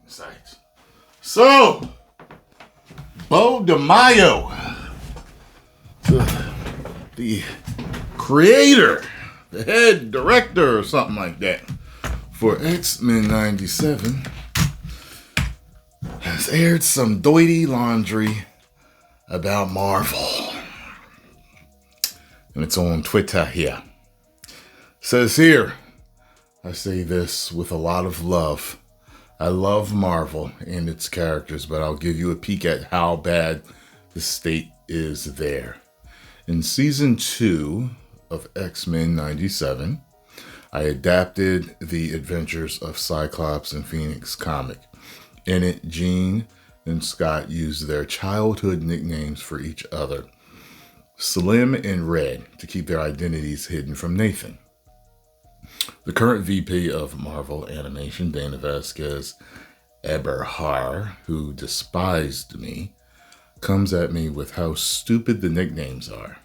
Sites. So, Bo DeMaio, the creator, the head director or something like that for X-Men 97, has aired some doity laundry about Marvel. And it's on Twitter here. Says here, I say this with a lot of love. I love Marvel and its characters, but I'll give you a peek at how bad the state is there. In season 2 of X-Men 97, I adapted the adventures of Cyclops and Phoenix comic. In it, Jean and Scott used their childhood nicknames for each other, Slim and Red, to keep their identities hidden from Nathan. The current VP of Marvel Animation, Dana Vasquez Eberhar, who despised me, comes at me with how stupid the nicknames are.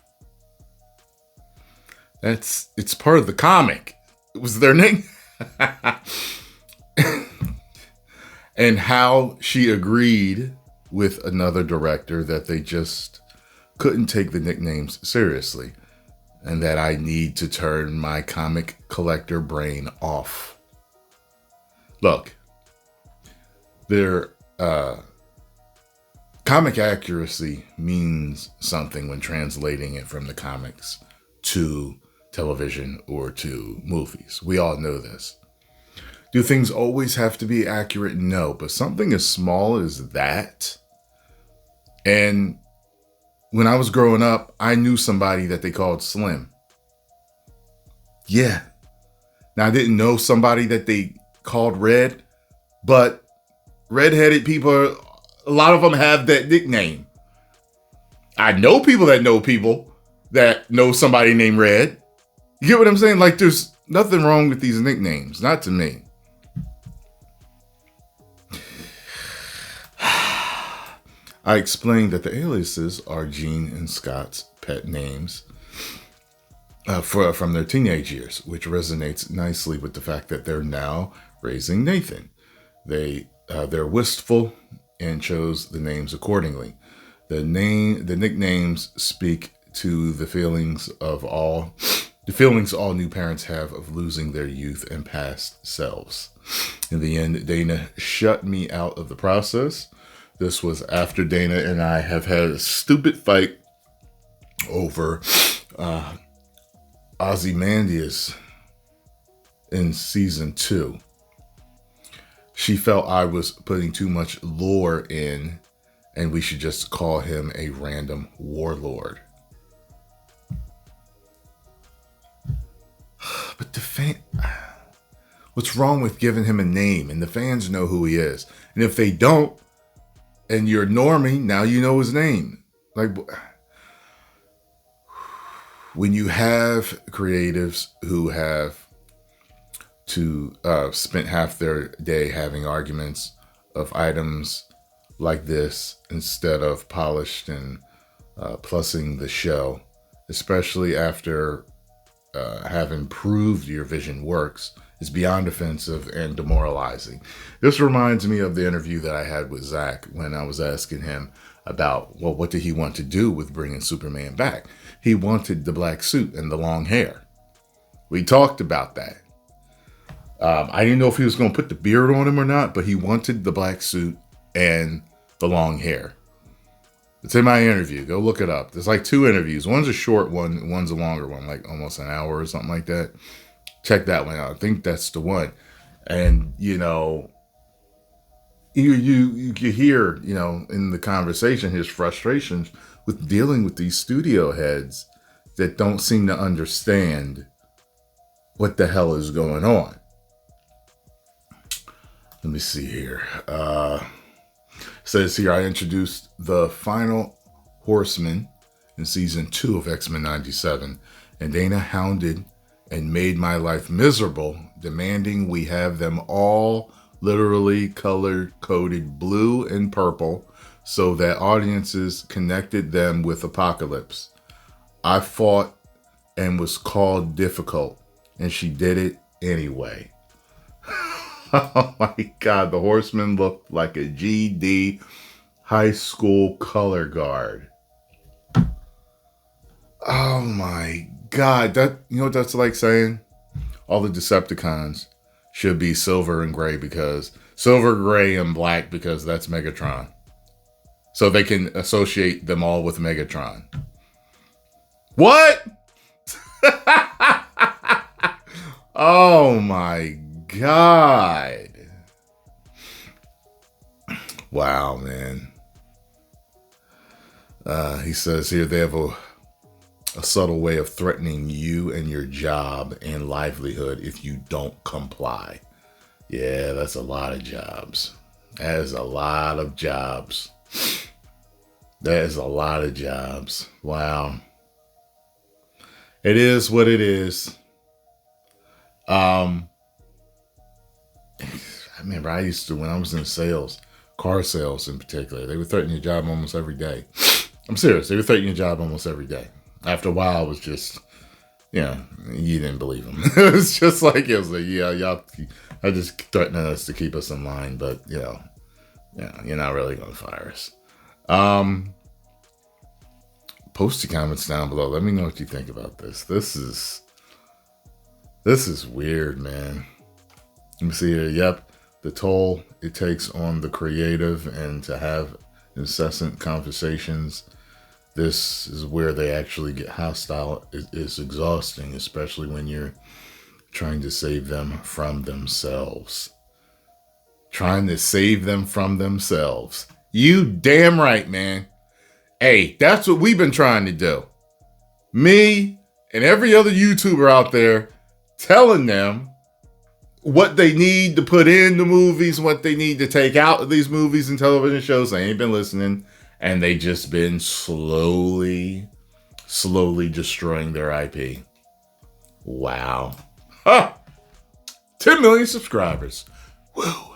It's part of the comic. It was their name. And how she agreed with another director that they just couldn't take the nicknames seriously. And that I need to turn my comic collector brain off. Look, their comic accuracy means something when translating it from the comics to television or to movies. We all know this. Do things always have to be accurate? No, but something as small as that. And when I was growing up, I knew somebody that they called Slim. Yeah. Now, I didn't know somebody that they called Red, but redheaded people, a lot of them have that nickname. I know people that know somebody named Red. You get what I'm saying? Like, there's nothing wrong with these nicknames. Not to me. I explained that the aliases are Jean and Scott's pet names from their teenage years, which resonates nicely with the fact that they're now raising Nathan. They're wistful and chose the names accordingly. The nicknames speak to the feelings all new parents have of losing their youth and past selves. In the end, Dana shut me out of the process. This was after Dana and I have had a stupid fight over Ozymandias in season 2. She felt I was putting too much lore in and we should just call him a random warlord. But what's wrong with giving him a name? And the fans know who he is. And if they don't, and you're normie, now you know his name. Like, when you have creatives who have to spend half their day having arguments of items like this instead of polished and plussing the show, especially after having proved your vision works, is beyond offensive and demoralizing. This reminds me of the interview that I had with Zach when I was asking him about, well, what did he want to do with bringing Superman back? He wanted the black suit and the long hair. We talked about that. I didn't know if he was going to put the beard on him or not, but he wanted the black suit and the long hair. It's in my interview. Go look it up. There's like 2 interviews. One's a short one. One's a longer one, like almost an hour or something like that. Check that one out. I think that's the one. And, you hear, in the conversation, his frustrations with dealing with these studio heads that don't seem to understand what the hell is going on. Let me see here. Says here, I introduced the final horseman in season 2 of X-Men 97, and Dana hounded and made my life miserable, demanding we have them all literally color-coded blue and purple so that audiences connected them with Apocalypse. I fought and was called difficult, and she did it anyway. Oh my God, the horseman looked like a GD high school color guard. Oh my God, you know what that's like saying? All the Decepticons should be silver and gray because silver, gray, and black because that's Megatron. So they can associate them all with Megatron. What? Oh my God. Wow, man. He says here they have a subtle way of threatening you and your job and livelihood if you don't comply. Yeah, that's a lot of jobs. That is a lot of jobs. That is a lot of jobs. Wow. It is what it is. I remember I used to, when I was in sales, car sales in particular, they would threaten your job almost every day. I'm serious. They would threaten your job almost every day. After a while, it was just, you didn't believe them. It was just like, it was like, yeah, y'all are just threatening us to keep us in line, but, you're not really going to fire us. Post your comments down below. Let me know what you think about this. This is weird, man. Let me see here. Yep. The toll it takes on the creative and to have incessant conversations. This is where they actually get hostile. It's exhausting, especially when you're trying to save them from themselves. Trying to save them from themselves. You damn right, man. Hey, that's what we've been trying to do. Me and every other YouTuber out there telling them what they need to put in the movies, what they need to take out of these movies and television shows. They ain't been listening. And they just been slowly destroying their IP. Wow. 10 million subscribers. Woo.